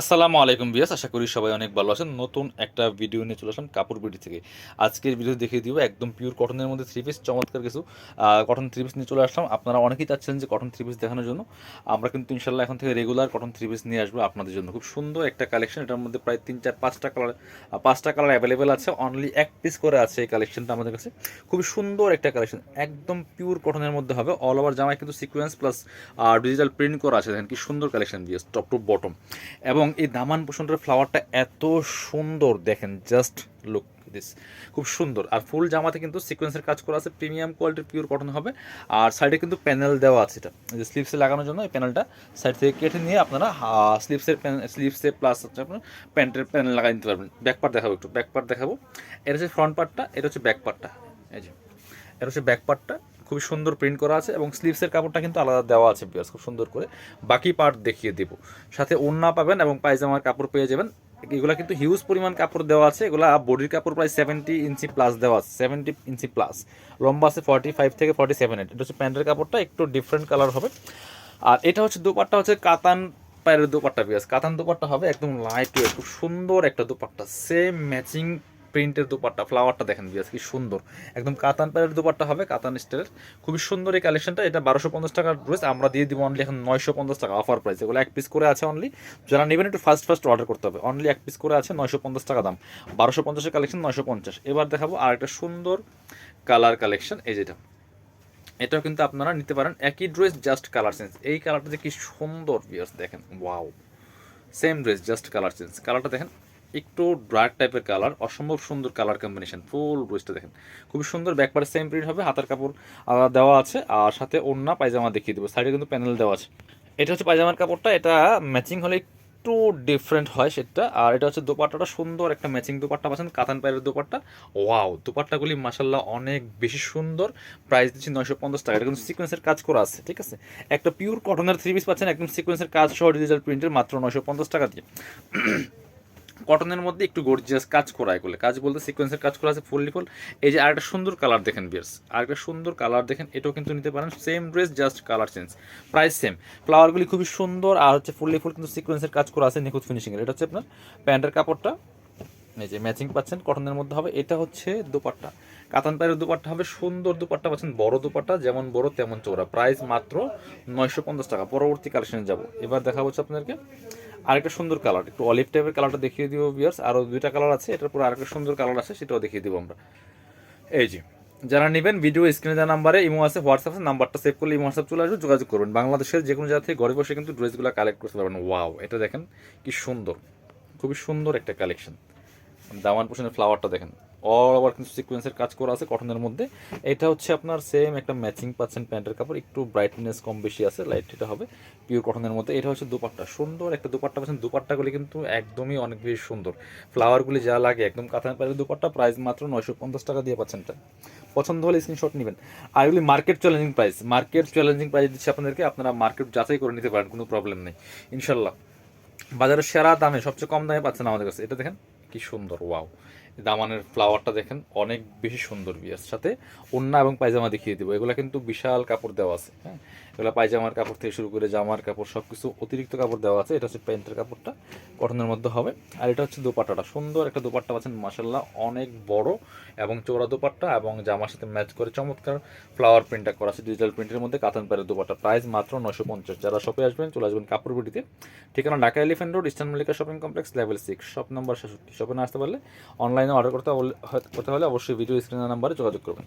আসসালামু আলাইকুম বিয়াস, আশা করি সবাই অনেক ভালো আছেন। নতুন একটা ভিডিও নিয়ে চলে আসলাম কাপড় বিডি থেকে। আজকের ভিডিও দেখিয়ে দিব একদম পিওর কটনের মধ্যে থ্রি পিস, চমৎকার কিছু কটন থ্রি পিস নিয়ে চলে আসলাম। আপনারা অনেকেই চাচ্ছিলেন যে কটন থ্রি পিস দেখানোর জন্য। আমরা কিন্তু ইনশাল্লাহ এখন থেকে রেগুলার কটন থ্রি পিস নিয়ে আসবো আপনাদের জন্য। খুব সুন্দর একটা কালেকশন, এটার মধ্যে প্রায় 3 4 5টা কালার অ্যাভেলেবেল আছে। অনলি এক পিস করে আছে এই কালেকশনটা আমাদের কাছে। খুবই সুন্দর একটা কালেকশন, একদম পিওর কটনের মধ্যে হবে। অল ওভার জামায় কিন্তু সিকোয়েন্স প্লাস ডিজিটাল প্রিন্ট করা আছে। দেখেন কি সুন্দর collection Beas, top to bottom. এবং এই দামান পোষণটার ফ্লাওয়ারটা এত সুন্দর, দেখেন জাস্ট লুক দিস, খুব সুন্দর। আর ফুল জামাতে কিন্তু সিকোয়েন্সের কাজ করা আছে, প্রিমিয়াম কোয়ালিটির পিওর কটন হবে। আর সাইডে কিন্তু প্যানেল দেওয়া আছে, এটা যে স্লিভসে লাগানোর জন্য এই প্যানেলটা সাইড থেকে কেটে নিয়ে আপনারা স্লিভসে প্লাস হচ্ছে আপনার প্যান্টের প্যানেল লাগাই নিতে পারবেন। ব্যাক পার্ট দেখাবো, একটু ব্যাক পার্ট দেখাবো। এটা হচ্ছে ফ্রন্ট পার্টটা, এটা হচ্ছে ব্যাক পার্টটা। এই যে এটা হচ্ছে ব্যাক পার্টটা, খুবই সুন্দর প্রিন্ট করা আছে এবং স্লিভসের কাপড়টা কিন্তু আলাদা দেওয়া আছে বিয়ার্স, খুব সুন্দর করে। বাকি পার্ট দেখিয়ে দেব, সাথে ওড়না পাবেন এবং পায়জামার কাপড় পেয়ে যাবেন। এগুলো কিন্তু হিউজ পরিমাণ কাপড় দেওয়া আছে। এগুলো বডির কাপড় প্রায় 70 ইঞ্চি প্লাস দেওয়া আছে, 70 ইঞ্চি প্লাস। লম্বা আছে 45 থেকে 47। এটা হচ্ছে প্যান্টের কাপড়টা, একটু ডিফারেন্ট কালার হবে। আর এটা হচ্ছে দোপাট্টা, হচ্ছে কাতান পায়ের দোপাট্টা বিয়ার্স, কাতান দোপাট্টা হবে, একদম লাইট ওয়েট, খুব সুন্দর একটা দোপাট্টা। সেম ম্যাচিং প্রিন্টের দোপাট্টা, ফ্লাওয়ারটা দেখেন বিয়াস কি সুন্দর। একদম কাতান পায়ের দোপাট্টা হবে, কাতান স্টাইলের। খুবই সুন্দর এই কালেকশনটা। এটা 1250 টাকার ড্রেস, আমরা দিয়ে দিব অনলি এখন 950 টাকা অফার প্রাইস। এগুলো এক পিস করে আছে অনলি, যারা নেবেন একটু ফার্স্ট অর্ডার করতে হবে। অনলি এক পিস করে আছে, 950 টাকা দাম। 1250-এর কালেকশন 950। এবার দেখাবো আর একটা সুন্দর কালার কালেকশন, এই যেটা, এটাও কিন্তু আপনারা নিতে পারেন। একই ড্রেস, জাস্ট কালার চেঞ্জ। এই কালারটা যে কি সুন্দর ভিউয়ার্স, দেখেন wow. Same dress, just colour change. কালারটা দেখেন, একটু ডার্ক টাইপের কালার, অসম্ভব সুন্দর কালার কম্বিনেশন। ফুল ড্রেসটা দেখেন খুবই সুন্দর। ব্যাকপারে সেম প্রিন্ট হবে, হাতার কাপড় দেওয়া আছে, আর সাথে ওড়না পায়জামা দেখিয়ে দেবো। সাইডে কিন্তু প্যানেল দেওয়া আছে। এটা হচ্ছে পায়জামার কাপড়টা, এটা ম্যাচিং হলে একটু ডিফারেন্ট হয় সেটা। আর এটা হচ্ছে দোপাট্টাটা, সুন্দর একটা ম্যাচিং দোপাট্টা পাচ্ছেন, কাতান পায়ের দোপাট্টা। ওয়াও, দোপাট্টাগুলি মাসাল্লাহ অনেক বেশি সুন্দর। প্রাইস দিচ্ছি 950 টাকা। এটা কিন্তু সিকোয়েন্সের কাজ করা আছে, ঠিক আছে। একটা পিওর কটনের থ্রি পিস পাচ্ছেন একদম সিকোয়েন্সের কাজ সহ, ডিজিটাল প্রিন্টের, মাত্র 950 টাকা দিয়ে। কটনের মধ্যে একটু গর্জিয়াস কাজ করা, এগুলো কাজ বলতে সিকোয়েন্সের কাজ করা আছে ফুললি ফুল। এই যে আরেকটা সুন্দর কালার দেখেন বিয়ার্স, আরেকটা সুন্দর কালার দেখেন, এটাও কিন্তু নিতে পারেন। Same dress, just colour change, price same. ফ্লাওয়ারগুলি খুবই সুন্দর, আর হচ্ছে ফুললি ফুল কিন্তু সিকোয়েন্সের কাজ করা আছে, নিখুঁত ফিনিশিংয়ের। এটা হচ্ছে আপনার প্যান্টের কাপড়টা, এই যে ম্যাচিং পাচ্ছেন, কটনের মধ্যে হবে। এটা হচ্ছে দোপাট্টা, কাতান পায়ের দোপাট্টা হবে, সুন্দর দোপাট্টা পাচ্ছেন, বড় দোপাট্টা, যেমন বড় তেমন চৌড়া। প্রাইস মাত্র 950 টাকা। পরবর্তী কালেকশনে যাব। এবার দেখা হচ্ছে আপনাদেরকে আরেকটা সুন্দর কালার, একটু অলিভ টাইপের কালারটা দেখিয়ে দিব ভিউয়ার্স। আরও দুইটা কালার আছে, এটার পর আরেকটা সুন্দর কালার আছে, সেটাও দেখিয়ে দিব আমরা। এই যে যারা নেবেন, ভিডিও স্ক্রিনে দেওয়া নাম্বারে ইমো আছে, হোয়াটসঅ্যাপ আছে, নাম্বারটা সেভ করলে ইমো হোয়াটসঅ্যাপ চলে আসবে, যোগাযোগ করবেন। বাংলাদেশের যে কোনো জায়গা থেকে ঘরে বসে কিন্তু ড্রেসগুলো কালেক্ট করতে পারবেন। ওয়াও, এটা দেখেন কি সুন্দর, খুবই সুন্দর একটা কালেকশন। দামান পোষণের ফ্লাওয়ারটা দেখেন, অল ওভার কিন্তু সিকোয়েন্সের কাজ করা আছে কটনের মধ্যে। এটা হচ্ছে আপনার সেম একটা ম্যাচিং পাচ্ছেন প্যান্টের কাপড়, একটু ব্রাইটনেস কম বেশি আছে, লাইট এটা হবে পিওর কটনের মধ্যে। এটা হচ্ছে দুপাট্টা, সুন্দর একটা দুপাট্টা পাচ্ছেন। দুপাট্টাগুলি কিন্তু একদমই অনেক বেশি সুন্দর, ফ্লাওয়ারগুলি যা লাগে একদম কাতান পাড়ের দুপাট্টা। প্রাইস মাত্র 950 টাকা দিয়ে পাচ্ছেন। এটা পছন্দ হলে স্ক্রিনশট নেবেন। আর এগুলি মার্কেট চ্যালেঞ্জিং প্রাইস দিচ্ছে আপনাদেরকে, আপনারা মার্কেট যাচাই করে নিতে পারেন, কোনো প্রবলেম নেই ইনশাল্লাহ। বাজারের সেরা দামে, সবচেয়ে কম দামে পাচ্ছেন আমাদের কাছে। এটা দেখেন কি সুন্দর, ওয়াও। দামানের ফ্লাওয়ারটা দেখেন অনেক বেশি সুন্দর বিয়ার, সাথে ওড়না এবং পায়জামা দেখিয়ে দেবো। এগুলো কিন্তু বিশাল কাপড় দেওয়া আছে, হ্যাঁ। এগুলো পায়জামার কাপড় থেকে শুরু করে জামার কাপড় সব কিছু অতিরিক্ত কাপড় দেওয়া আছে। এটা হচ্ছে প্যান্টের কাপড়টা, কটনের মধ্যে হবে। আর এটা হচ্ছে দোপাট্টাটা, সুন্দর একটা দোপাট্টা পাচ্ছেন মাসাল্লাহ, অনেক বড় এবং চওড়া দোপাট্টা, এবং জামার সাথে ম্যাচ করে চমৎকার ফ্লাওয়ার প্রিন্টটা করা আছে ডিজিটাল প্রিন্টের মধ্যে, কাতান পাড়ের দোপাট্টা। প্রাইস মাত্র 950। যারা শপে আসবেন চলে আসবেন কাপড় বিটিতে, ঠিকানা Dhaka elephant road, eastern Mallika shopping complex, level 6, shop number 66। শপে না আসতে পারলে অনলাইনে অর্ডার করতে হলে অবশ্যই ভিডিও স্ক্রিনের নাম্বারে যোগাযোগ করবেন।